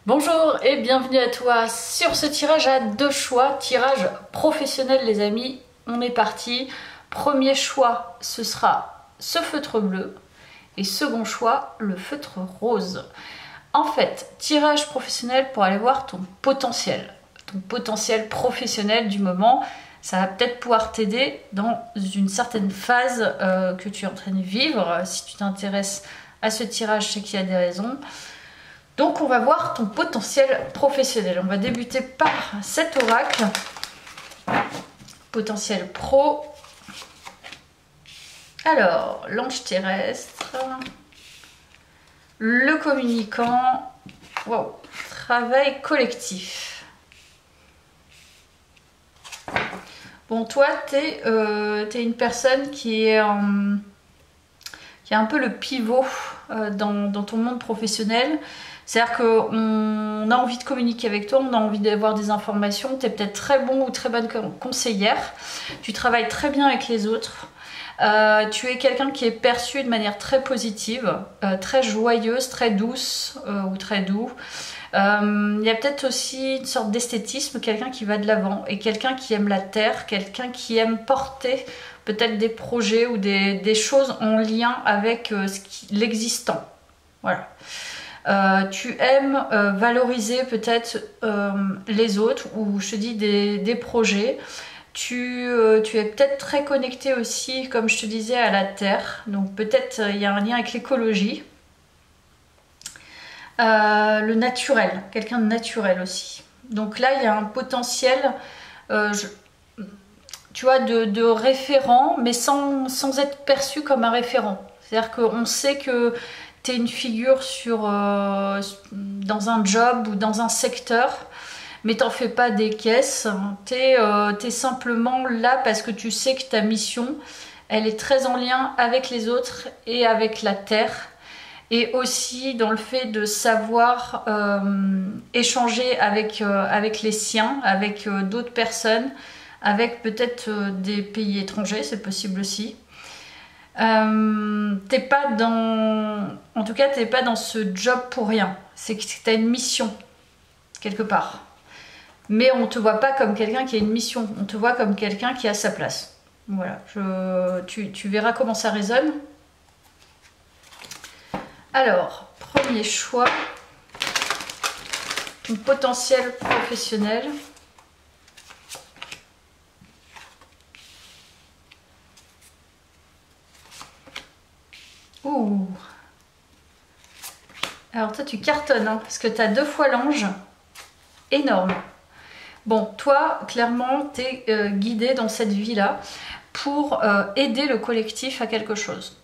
Bonjour et bienvenue à toi sur ce tirage à deux choix, tirage professionnel les amis, on est parti. Premier choix, ce sera ce feutre bleu et second choix, le feutre rose. En fait, tirage professionnel pour aller voir ton potentiel professionnel du moment. Ça va peut-être pouvoir t'aider dans une certaine phase que tu es en train de vivre. Si tu t'intéresses à ce tirage, c'est qu'il y a des raisons. Donc on va voir ton potentiel professionnel. On va débuter par cet oracle. Potentiel pro. Alors, l'ange terrestre. Le communicant. Wow. Travail collectif. Bon, toi, t'es une personne qui est un peu le pivot dans ton monde professionnel. C'est-à-dire qu'on a envie de communiquer avec toi, on a envie d'avoir des informations, tu es peut-être très bon ou très bonne conseillère, tu travailles très bien avec les autres, tu es quelqu'un qui est perçu de manière très positive, très joyeuse, très douce ou très doux. Il y a peut-être aussi une sorte d'esthétisme, quelqu'un qui va de l'avant et quelqu'un qui aime la terre, quelqu'un qui aime porter peut-être des projets ou des choses en lien avec l'existant. Voilà. Tu aimes valoriser peut-être les autres ou je te dis des projets. Tu es peut-être très connecté aussi, comme je te disais, à la terre. Donc peut-être il y a un lien avec l'écologie. Le naturel, quelqu'un de naturel aussi. Donc là, il y a un potentiel, tu vois, de référent, mais sans être perçu comme un référent. C'est-à-dire qu'on sait que tu es une figure dans un job ou dans un secteur, mais t'en fais pas des caisses. Tu es simplement là parce que tu sais que ta mission, elle est très en lien avec les autres et avec la terre. Et aussi dans le fait de savoir échanger avec les siens, avec d'autres personnes, avec peut-être des pays étrangers, c'est possible aussi. T'es pas en tout cas, t'es pas dans ce job pour rien. C'est que t'as une mission quelque part. Mais on te voit pas comme quelqu'un qui a une mission. On te voit comme quelqu'un qui a sa place. Voilà. Tu verras comment ça résonne. Alors, premier choix. Ton potentiel professionnel. Ouh. Alors toi tu cartonnes hein, parce que tu as 2 fois l'ange. Énorme. Bon, toi clairement tu es guidé dans cette vie-là pour aider le collectif à quelque chose.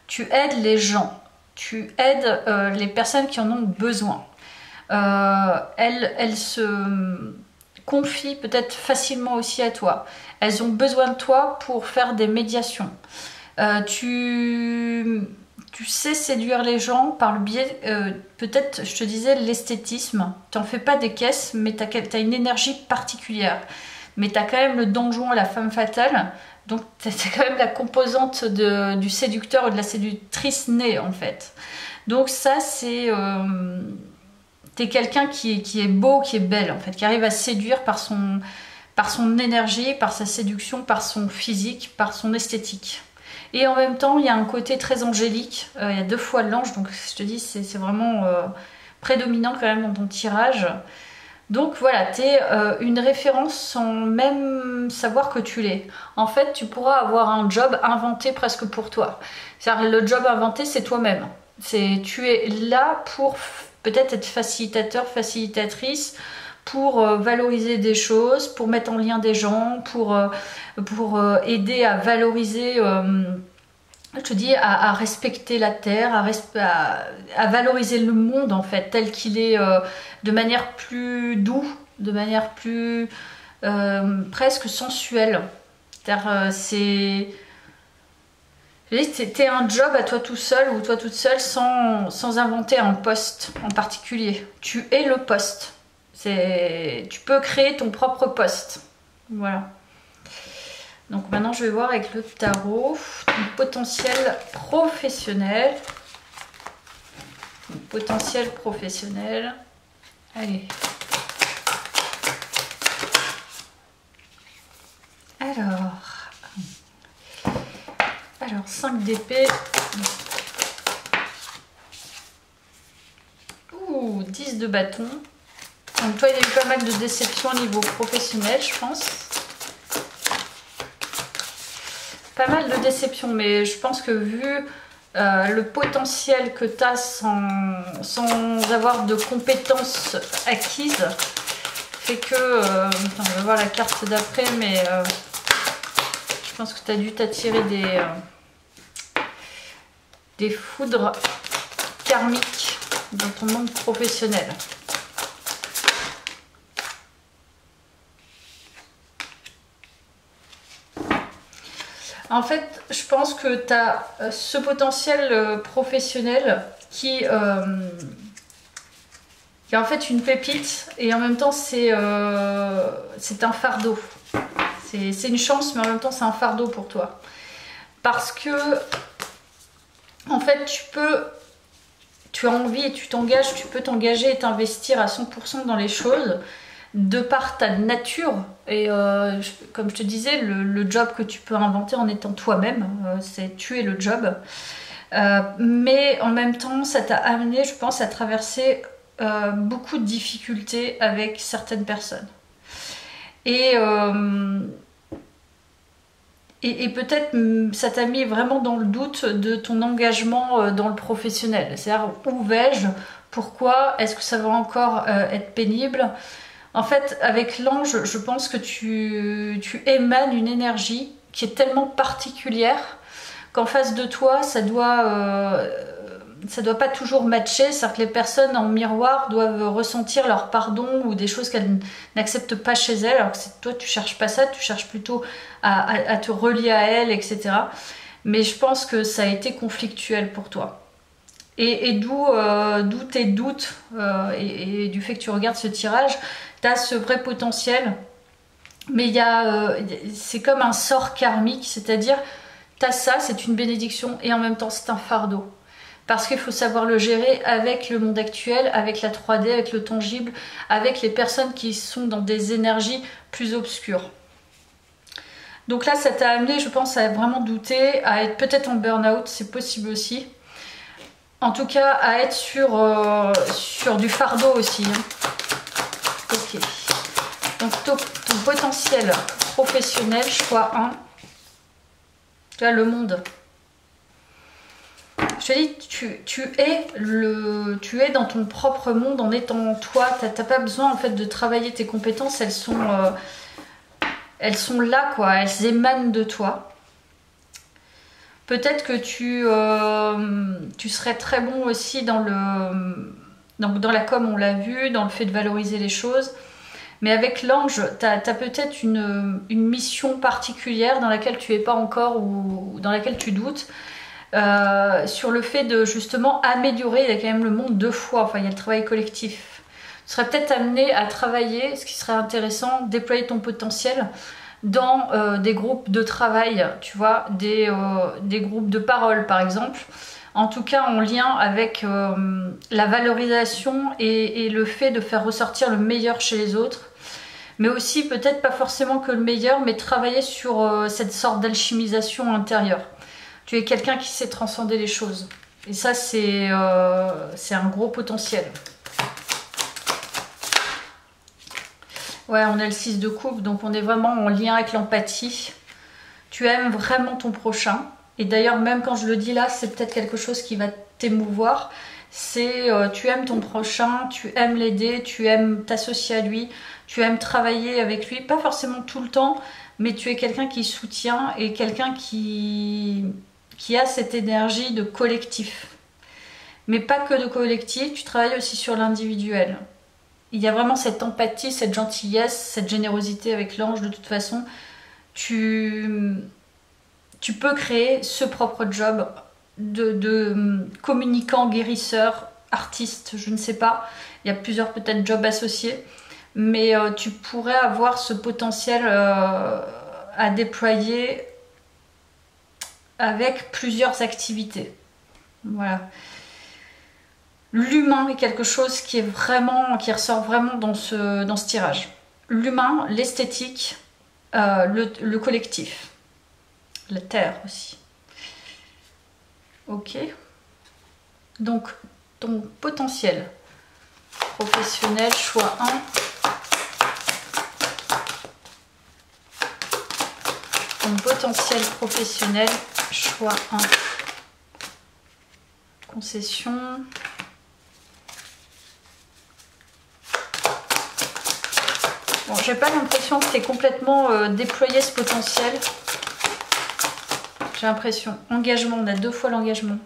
Tu aides les gens. Tu aides les personnes qui en ont besoin. Elles se confient peut-être facilement aussi à toi. Elles ont besoin de toi pour faire des médiations. Tu sais séduire les gens par le biais, peut-être, je te disais, l'esthétisme. Tu n'en fais pas des caisses, mais tu as une énergie particulière. Mais tu as quand même le donjon, la femme fatale. Donc tu as quand même la composante du séducteur ou de la séductrice née, en fait. Donc ça, c'est... tu es quelqu'un qui est beau, qui est belle, en fait, qui arrive à séduire par son énergie, par sa séduction, par son physique, par son esthétique. Et en même temps, il y a un côté très angélique. Il y a 2 fois l'ange, donc je te dis, c'est vraiment prédominant quand même dans ton tirage. Donc voilà, tu es une référence sans même savoir que tu l'es. En fait, tu pourras avoir un job inventé presque pour toi. C'est-à-dire, le job inventé, c'est toi-même. Tu es là pour peut-être être facilitateur, facilitatrice, pour valoriser des choses, pour mettre en lien des gens, pour aider à valoriser, je te dis, à respecter la terre, à valoriser le monde en fait, tel qu'il est, de manière plus douce, de manière plus presque sensuelle. T'es un job à toi tout seul ou toi toute seule sans inventer un poste en particulier. Tu es le poste. Tu peux créer ton propre poste. Voilà. Donc maintenant je vais voir avec le tarot ton potentiel professionnel. Potentiel professionnel. Allez. Alors 5 d'épée. Ouh, 10 de bâton. Donc toi, il y a eu pas mal de déceptions au niveau professionnel, je pense. Pas mal de déceptions, mais je pense que vu le potentiel que tu as sans avoir de compétences acquises, fait que... attends, on va voir la carte d'après, mais je pense que tu as dû t'attirer des foudres karmiques dans ton monde professionnel. En fait, je pense que tu as ce potentiel professionnel qui est en fait une pépite et en même temps c'est un fardeau. C'est une chance, mais en même temps c'est un fardeau pour toi. Parce que en fait tu as envie et tu t'engages, tu peux t'engager et t'investir à 100% dans les choses de par ta nature et comme je te disais, le job que tu peux inventer en étant toi-même, c'est tu es le job. Mais en même temps, ça t'a amené, je pense, à traverser beaucoup de difficultés avec certaines personnes. Et peut-être ça t'a mis vraiment dans le doute de ton engagement dans le professionnel. C'est-à-dire, où vais-je? Pourquoi? Est-ce que ça va encore être pénible? En fait, avec l'ange, je pense que tu émanes une énergie qui est tellement particulière qu'en face de toi, ça doit pas toujours matcher. C'est-à-dire que les personnes en miroir doivent ressentir leur pardon ou des choses qu'elles n'acceptent pas chez elles. Alors que toi, tu cherches pas ça, tu cherches plutôt à te relier à elles, etc. Mais je pense que ça a été conflictuel pour toi. Et d'où tes doutes et du fait que tu regardes ce tirage, tu as ce vrai potentiel. Mais c'est comme un sort karmique, c'est-à-dire tu as ça, c'est une bénédiction et en même temps c'est un fardeau. Parce qu'il faut savoir le gérer avec le monde actuel, avec la 3D, avec le tangible, avec les personnes qui sont dans des énergies plus obscures. Donc là, ça t'a amené, je pense, à vraiment douter, à être peut-être en burn-out, c'est possible aussi. En tout cas, à être sur du fardeau aussi. Hein. Ok. Donc ton potentiel professionnel, choix 1. Tu as le monde. Je te dis, tu es dans ton propre monde en étant toi. Tu n'as pas besoin en fait de travailler tes compétences. Elles sont là, quoi. Elles émanent de toi. Peut-être que tu serais très bon aussi dans la com, on l'a vu, dans le fait de valoriser les choses. Mais avec l'ange, tu as peut-être une mission particulière dans laquelle tu n'es pas encore ou dans laquelle tu doutes. Sur le fait de justement améliorer, il y a quand même le monde 2 fois, enfin il y a le travail collectif. Tu serais peut-être amené à travailler, ce qui serait intéressant, déployer ton potentiel dans des groupes de travail, tu vois, des groupes de parole par exemple, en tout cas en lien avec la valorisation et le fait de faire ressortir le meilleur chez les autres, mais aussi peut-être pas forcément que le meilleur, mais travailler sur cette sorte d'alchimisation intérieure. Tu es quelqu'un qui sait transcender les choses, et ça c'est un gros potentiel. Ouais, on a le 6 de coupe, donc on est vraiment en lien avec l'empathie. Tu aimes vraiment ton prochain. Et d'ailleurs, même quand je le dis là, c'est peut-être quelque chose qui va t'émouvoir. C'est tu aimes ton prochain, tu aimes l'aider, tu aimes t'associer à lui, tu aimes travailler avec lui. Pas forcément tout le temps, mais tu es quelqu'un qui soutient et quelqu'un qui a cette énergie de collectif. Mais pas que de collectif, tu travailles aussi sur l'individuel. Il y a vraiment cette empathie, cette gentillesse, cette générosité avec l'ange. De toute façon, tu peux créer ce propre job de communicant, guérisseur, artiste, je ne sais pas. Il y a plusieurs peut-être jobs associés. Mais tu pourrais avoir ce potentiel à déployer avec plusieurs activités. Voilà. L'humain est quelque chose qui est vraiment, qui ressort vraiment dans ce tirage. L'humain, l'esthétique, le collectif, la terre aussi. Ok. Donc, ton potentiel professionnel, choix 1. Ton potentiel professionnel, choix 1. Concession. Bon, j'ai pas l'impression que tu aies complètement déployé ce potentiel. J'ai l'impression. Engagement, on a 2 fois l'engagement.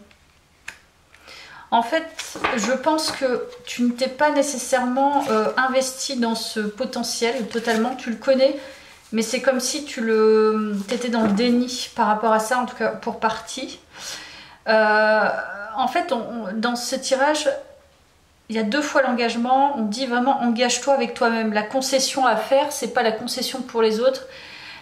En fait, je pense que tu ne t'es pas nécessairement investi dans ce potentiel totalement. Tu le connais, mais c'est comme si tu étais dans le déni par rapport à ça, en tout cas pour partie. En fait, dans ce tirage, il y a 2 fois l'engagement. On dit vraiment engage-toi avec toi-même. La concession à faire, c'est pas la concession pour les autres.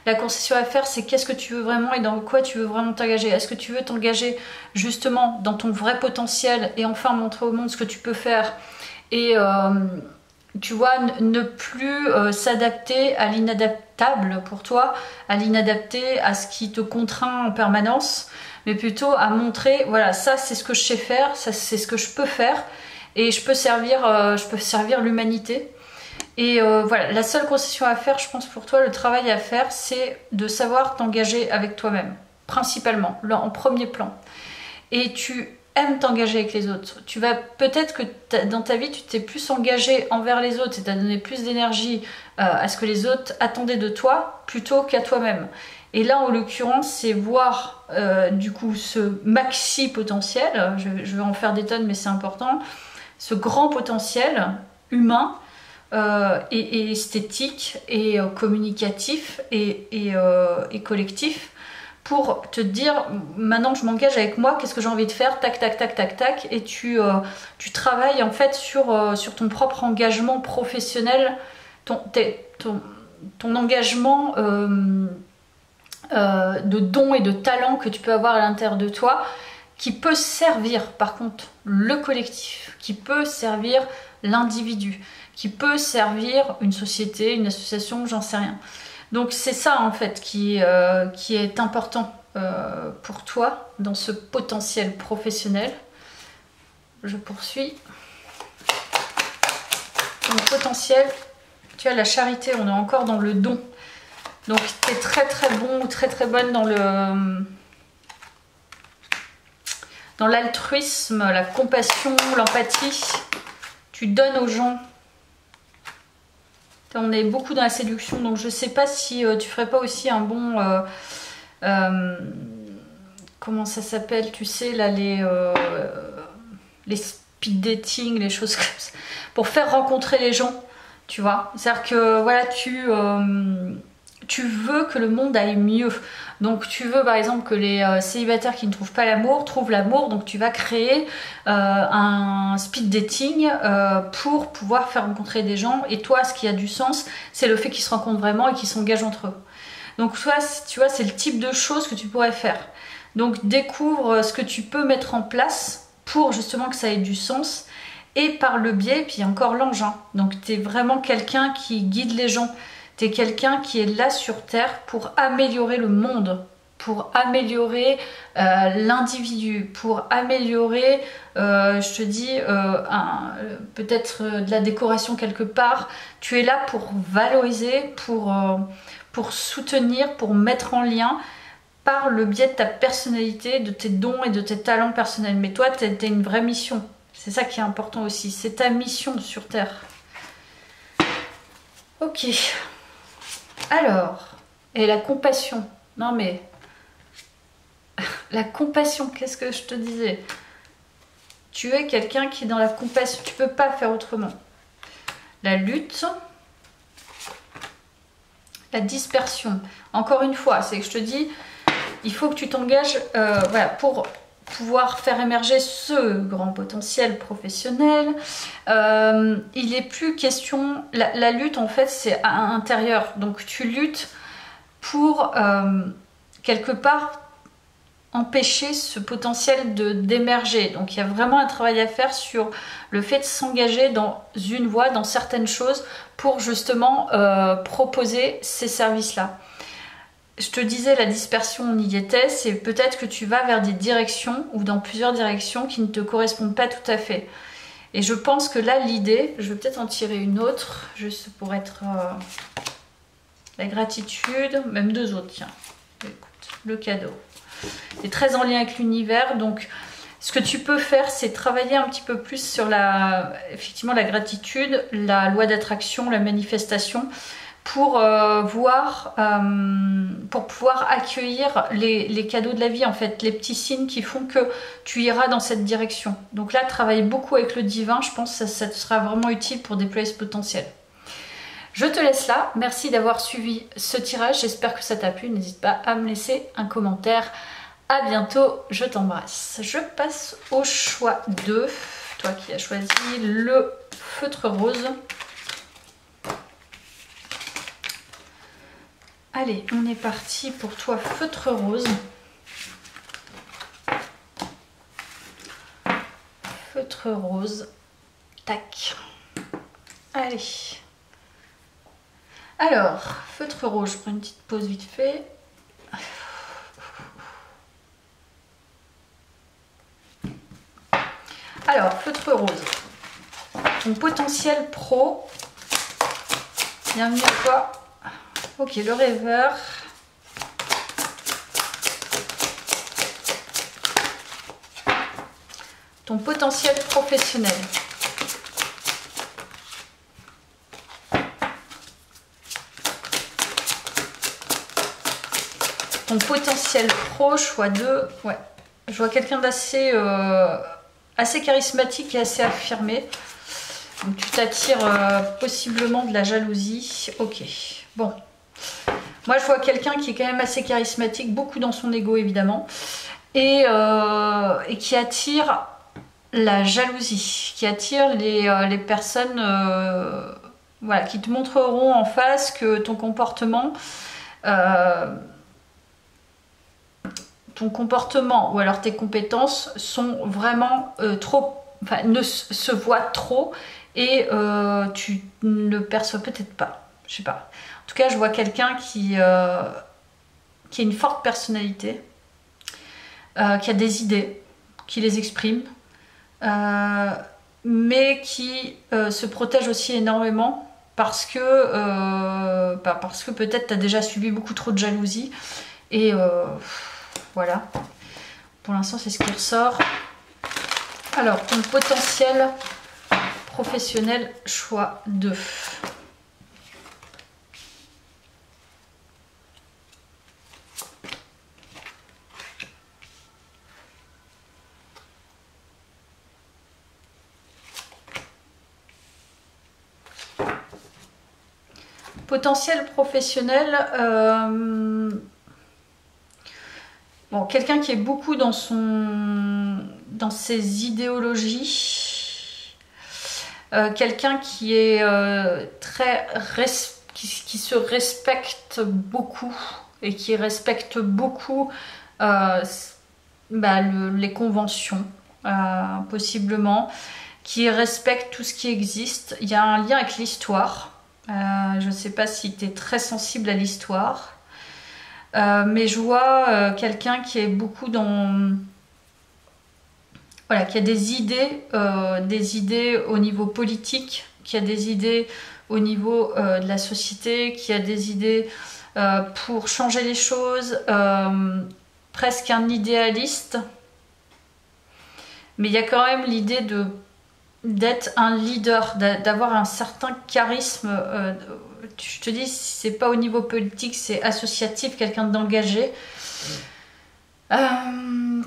La concession à faire, c'est qu'est-ce que tu veux vraiment et dans quoi tu veux vraiment t'engager. Est-ce que tu veux t'engager justement dans ton vrai potentiel et enfin montrer au monde ce que tu peux faire et tu vois, ne plus s'adapter à l'inadaptable pour toi, à l'inadapté, à ce qui te contraint en permanence, mais plutôt à montrer, voilà, ça c'est ce que je sais faire, ça c'est ce que je peux faire et je peux servir l'humanité. Et voilà, la seule concession à faire, je pense pour toi, le travail à faire, c'est de savoir t'engager avec toi-même, principalement, là, en premier plan. Et tu aimes t'engager avec les autres. Tu vas peut-être que dans ta vie, tu t'es plus engagé envers les autres et tu as donné plus d'énergie à ce que les autres attendaient de toi plutôt qu'à toi-même. Et là, en l'occurrence, c'est voir du coup ce maxi potentiel, je vais en faire des tonnes, mais c'est important, ce grand potentiel humain, et esthétique et communicatif et collectif pour te dire maintenant je m'engage avec moi, qu'est-ce que j'ai envie de faire, tac tac tac tac tac, et tu travailles en fait sur ton propre engagement professionnel, ton engagement de dons et de talents que tu peux avoir à l'intérieur de toi, qui peut servir par contre le collectif, qui peut servir l'individu, qui peut servir une société, une association, j'en sais rien. Donc c'est ça en fait qui est important pour toi dans ce potentiel professionnel. Je poursuis. Ton potentiel, tu as la charité, on est encore dans le don. Donc tu es très très bon ou très très bonne dans l'altruisme, la compassion, l'empathie. Tu donnes aux gens. On est beaucoup dans la séduction, donc je sais pas si tu ferais pas aussi un bon... comment ça s'appelle, tu sais, là, les speed dating, les choses comme ça, pour faire rencontrer les gens, tu vois. C'est-à-dire que, voilà, tu veux que le monde aille mieux. Donc tu veux par exemple que les célibataires qui ne trouvent pas l'amour trouvent l'amour, donc tu vas créer un speed dating pour pouvoir faire rencontrer des gens. Et toi, ce qui a du sens, c'est le fait qu'ils se rencontrent vraiment et qu'ils s'engagent entre eux. Donc toi, tu vois, c'est le type de choses que tu pourrais faire. Donc découvre ce que tu peux mettre en place pour justement que ça ait du sens. Et par le biais, puis encore l'ange, hein. Donc tu es vraiment quelqu'un qui guide les gens. Tu es quelqu'un qui est là sur Terre pour améliorer le monde, pour améliorer l'individu, pour améliorer, je te dis, peut-être de la décoration quelque part. Tu es là pour valoriser, pour soutenir, pour mettre en lien par le biais de ta personnalité, de tes dons et de tes talents personnels. Mais toi, tu as une vraie mission. C'est ça qui est important aussi. C'est ta mission sur Terre. Ok. Alors, et la compassion. Non mais, la compassion, qu'est-ce que je te disais? Tu es quelqu'un qui est dans la compassion, tu peux pas faire autrement. La lutte, la dispersion. Encore une fois, c'est que je te dis, il faut que tu t'engages voilà, pour pouvoir faire émerger ce grand potentiel professionnel. Il est plus question... La lutte, en fait, c'est à l'intérieur. Donc, tu luttes pour, quelque part, empêcher ce potentiel d'émerger. Donc il y a vraiment un travail à faire sur le fait de s'engager dans une voie, dans certaines choses, pour justement proposer ces services-là. Je te disais, la dispersion, on y était, c'est peut-être que tu vas vers des directions ou dans plusieurs directions qui ne te correspondent pas tout à fait. Et je pense que là, l'idée, je vais peut-être en tirer une autre, juste pour être la gratitude, même deux autres, tiens. Écoute, le cadeau. C'est très en lien avec l'univers, donc ce que tu peux faire, c'est travailler un petit peu plus sur effectivement la gratitude, la loi d'attraction, la manifestation, pour pour pouvoir accueillir les cadeaux de la vie, en fait, les petits signes qui font que tu iras dans cette direction. Donc là, travaille beaucoup avec le divin, je pense que ça te sera vraiment utile pour déployer ce potentiel. Je te laisse là, merci d'avoir suivi ce tirage, j'espère que ça t'a plu, n'hésite pas à me laisser un commentaire. À bientôt, je t'embrasse. Je passe au choix 2, toi qui as choisi le feutre rose. Allez, on est parti pour toi, feutre rose. Feutre rose. Tac. Allez. Alors, feutre rose, je prends une petite pause vite fait. Alors, feutre rose. Ton potentiel pro. Bienvenue à toi. Ok, le rêveur. Ton potentiel professionnel. Ton potentiel pro, choix 2. Ouais, je vois quelqu'un d'assez assez charismatique et assez affirmé. Donc tu t'attires possiblement de la jalousie. Ok, bon. Moi, je vois quelqu'un qui est quand même assez charismatique, beaucoup dans son ego, évidemment, et qui attire la jalousie, qui attire les personnes voilà, qui te montreront en face que ton comportement ou alors tes compétences sont vraiment trop, enfin, ne se voient trop et tu ne le perçois peut-être pas, je sais pas. En tout cas, je vois quelqu'un qui a une forte personnalité, qui a des idées, qui les exprime, mais qui se protège aussi énormément parce que peut-être tu as déjà subi beaucoup trop de jalousie et voilà. Pour l'instant, c'est ce qui ressort. Alors, ton potentiel professionnel, choix 2. Potentiel professionnel, bon, quelqu'un qui est beaucoup dans ses idéologies, quelqu'un qui est qui se respecte beaucoup et qui respecte beaucoup les conventions, possiblement, qui respecte tout ce qui existe. Il y a un lien avec l'histoire. Je ne sais pas si tu es très sensible à l'histoire, mais je vois quelqu'un qui est beaucoup dans... Voilà, qui a des idées au niveau politique, qui a des idées au niveau de la société, qui a des idées pour changer les choses, presque un idéaliste. Mais il y a quand même l'idée d'être un leader, d'avoir un certain charisme. Je te dis, c'est pas au niveau politique, c'est associatif, quelqu'un d'engagé.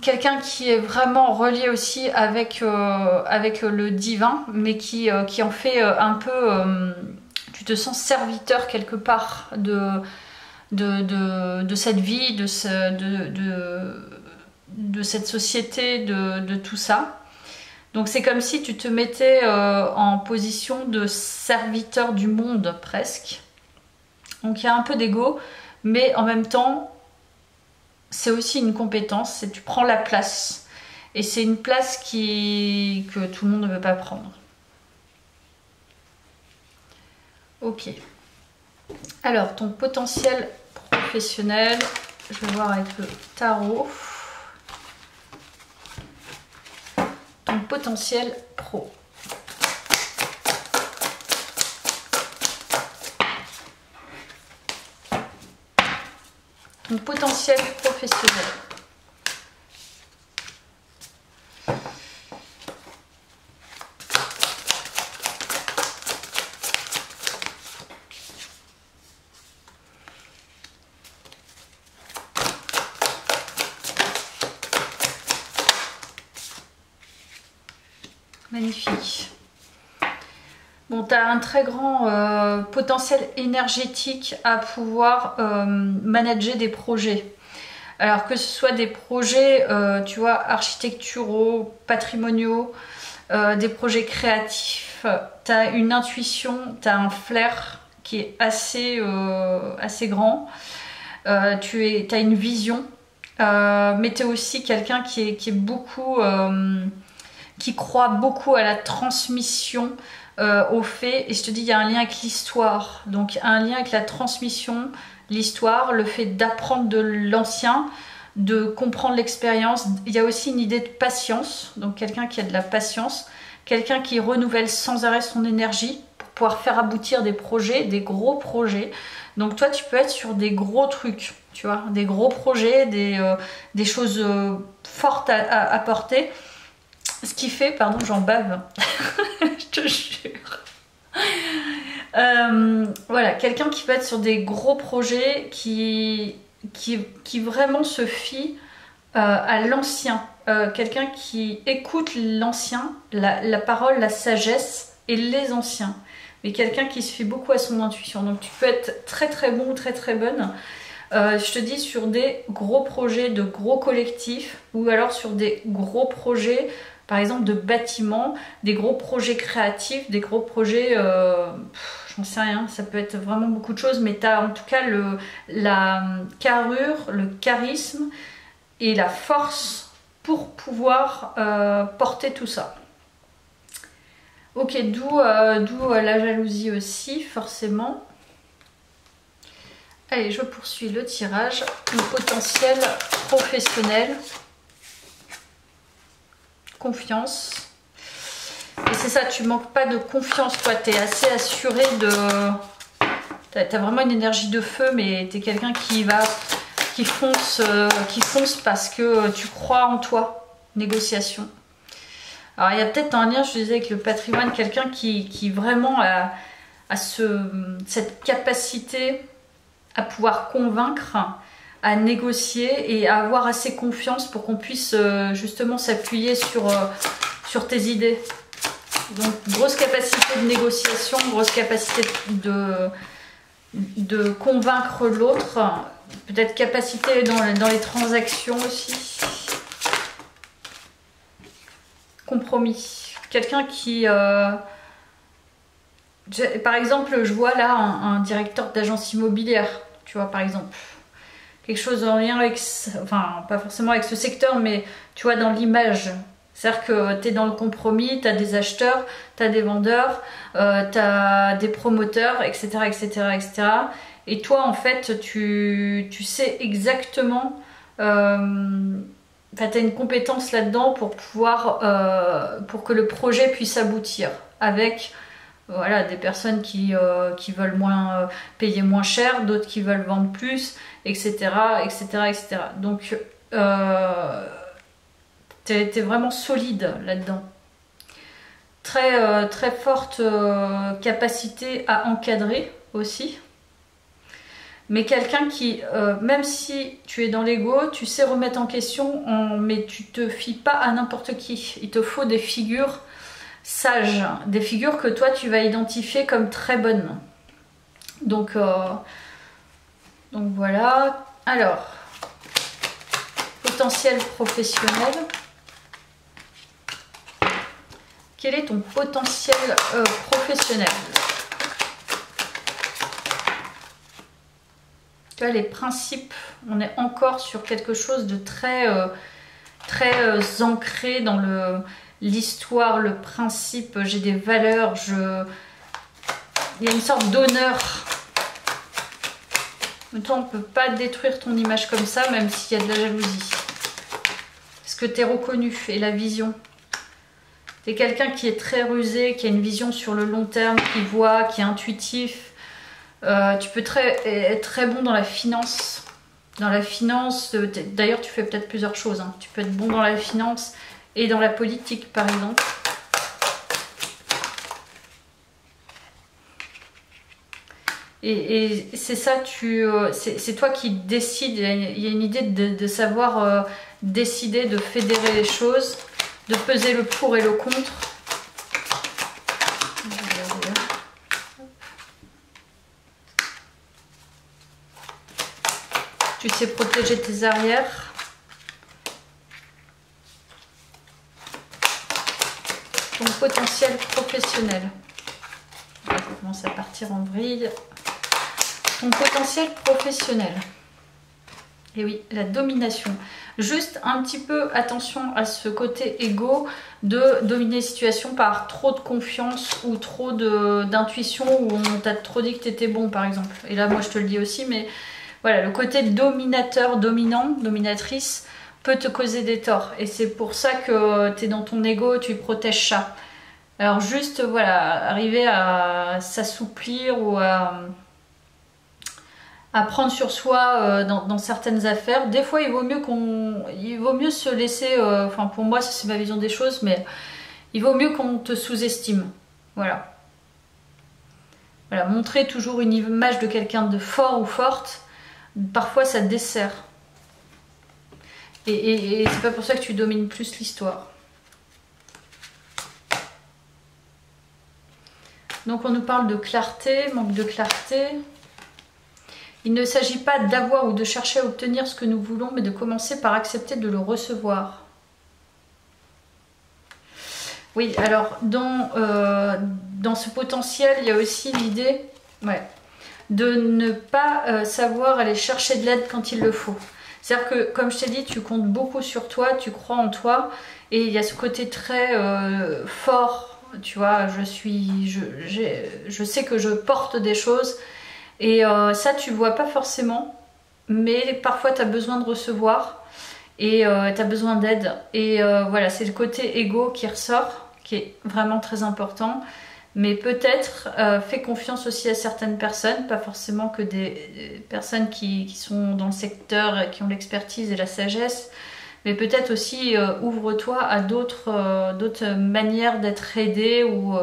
Quelqu'un qui est vraiment relié aussi avec le divin, mais qui en fait un peu... tu te sens serviteur quelque part de cette vie, de cette société, de tout ça. Donc c'est comme si tu te mettais en position de serviteur du monde presque. Donc il y a un peu d'ego, mais en même temps, c'est aussi une compétence, c'est tu prends la place. Et c'est une place que tout le monde ne veut pas prendre. Ok. Alors, ton potentiel professionnel, je vais voir avec le tarot. Ton potentiel pro. Ton potentiel professionnel. Magnifique. Bon, tu as un très grand potentiel énergétique à pouvoir manager des projets. Alors que ce soit des projets, tu vois, architecturaux, patrimoniaux, des projets créatifs, tu as une intuition, tu as un flair qui est assez grand. Tu as une vision, mais tu es aussi quelqu'un qui est beaucoup... qui croit beaucoup à la transmission, au fait, et je te dis, il y a un lien avec l'histoire, donc un lien avec la transmission, l'histoire, le fait d'apprendre de l'ancien, de comprendre l'expérience. Il y a aussi une idée de patience, donc quelqu'un qui a de la patience, quelqu'un qui renouvelle sans arrêt son énergie pour pouvoir faire aboutir des projets, des gros projets. Donc toi, tu peux être sur des gros trucs, tu vois, des gros projets, des choses fortes à porter. Ce qui fait, pardon, j'en bave, je te jure. Voilà, quelqu'un qui peut être sur des gros projets, qui vraiment se fie à l'ancien. Quelqu'un qui écoute l'ancien, la parole, la sagesse et les anciens. Mais quelqu'un qui se fie beaucoup à son intuition. Donc tu peux être très très bon ou très très bonne. Je te dis sur des gros projets de gros collectifs ou alors sur des gros projets par exemple de bâtiments, des gros projets créatifs, des gros projets, j'en sais rien, ça peut être vraiment beaucoup de choses, mais tu as en tout cas la carrure, le charisme et la force pour pouvoir porter tout ça. Ok, d'où la jalousie aussi, forcément. Allez, je poursuis le tirage. Le potentiel professionnel. Confiance. Et c'est ça, tu manques pas de confiance, toi. Tu es assez assuré de... Tu as vraiment une énergie de feu, mais tu es quelqu'un qui fonce parce que tu crois en toi. Négociation. Alors, il y a peut-être un lien, je disais, avec le patrimoine. Quelqu'un qui vraiment a cette capacité à pouvoir convaincre, à négocier et à avoir assez confiance pour qu'on puisse justement s'appuyer sur tes idées. Donc grosse capacité de négociation, grosse capacité de convaincre l'autre, peut-être capacité dans les transactions aussi. Compromis. Quelqu'un qui... par exemple, je vois là un directeur d'agence immobilière, tu vois, par exemple. Quelque chose en lien avec, enfin, pas forcément avec ce secteur, mais tu vois, dans l'image. C'est-à-dire que tu es dans le compromis, tu as des acheteurs, tu as des vendeurs, tu as des promoteurs, etc., etc., etc. Et toi, en fait, tu sais exactement... tu as une compétence là-dedans pour pouvoir... pour que le projet puisse aboutir avec... Voilà, des personnes qui veulent payer moins cher, d'autres qui veulent vendre plus, etc. etc., etc. Donc, t'es vraiment solide là-dedans. Très, très forte capacité à encadrer aussi. Mais quelqu'un qui, même si tu es dans l'ego, tu sais remettre en question, mais tu te fies pas à n'importe qui. Il te faut des figures sages, des figures que toi tu vas identifier comme très bonnes. Donc voilà. Alors, potentiel professionnel. Quel est ton potentiel professionnel? Tu vois, les principes, on est encore sur quelque chose de très, ancré dans l'histoire, le principe, j'ai des valeurs, il y a une sorte d'honneur. En même temps, on ne peut pas détruire ton image comme ça, même s'il y a de la jalousie. Parce que tu es reconnu et la vision. Tu es quelqu'un qui est très rusé, qui a une vision sur le long terme, qui voit, qui est intuitif. Tu peux être très bon dans la finance. Dans la finance, d'ailleurs tu fais peut-être plusieurs choses. Hein. Tu peux être bon dans la finance et dans la politique par exemple. Et c'est ça, c'est toi qui décides. Il y a une idée de savoir décider, de fédérer les choses, de peser le pour et le contre. Tu sais protéger tes arrières. Ton potentiel professionnel. Ça commence à partir en vrille. Ton potentiel professionnel. Et oui, la domination. Juste un petit peu attention à ce côté égo de dominer les situations par trop de confiance ou trop d'intuition, où on t'a trop dit que t'étais bon par exemple. Et là moi je te le dis aussi, mais voilà, le côté dominateur, dominant, dominatrice peut te causer des torts. Et c'est pour ça que tu es dans ton ego, tu protèges ça. Alors juste voilà, arriver à s'assouplir ou à prendre sur soi dans certaines affaires. Des fois, il vaut mieux se laisser, enfin pour moi, c'est ma vision des choses, mais il vaut mieux qu'on te sous-estime. Voilà. Voilà, montrer toujours une image de quelqu'un de fort ou forte, parfois ça te dessert. Et c'est pas pour ça que tu domines plus l'histoire. Donc on nous parle de clarté, manque de clarté. Il ne s'agit pas d'avoir ou de chercher à obtenir ce que nous voulons, mais de commencer par accepter de le recevoir. Oui, alors dans ce potentiel, il y a aussi l'idée de ne pas savoir aller chercher de l'aide quand il le faut. C'est-à-dire que, comme je t'ai dit, tu comptes beaucoup sur toi, tu crois en toi, et il y a ce côté très fort, tu vois, je sais que je porte des choses. Et ça, tu vois pas forcément, mais parfois tu as besoin de recevoir et tu as besoin d'aide. Et voilà, c'est le côté égo qui ressort, qui est vraiment très important. Mais peut-être fais confiance aussi à certaines personnes, pas forcément que des personnes qui sont dans le secteur, qui ont l'expertise et la sagesse, mais peut-être aussi ouvre-toi à d'autres manières d'être aidé ou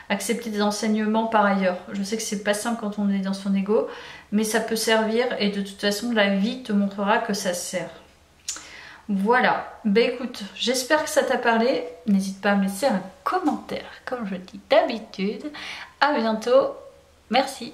accepter des enseignements par ailleurs. Je sais que c'est pas simple quand on est dans son ego, mais ça peut servir et de toute façon la vie te montrera que ça sert. Voilà, ben écoute, j'espère que ça t'a parlé. N'hésite pas à me laisser un commentaire, comme je dis d'habitude. À bientôt, merci.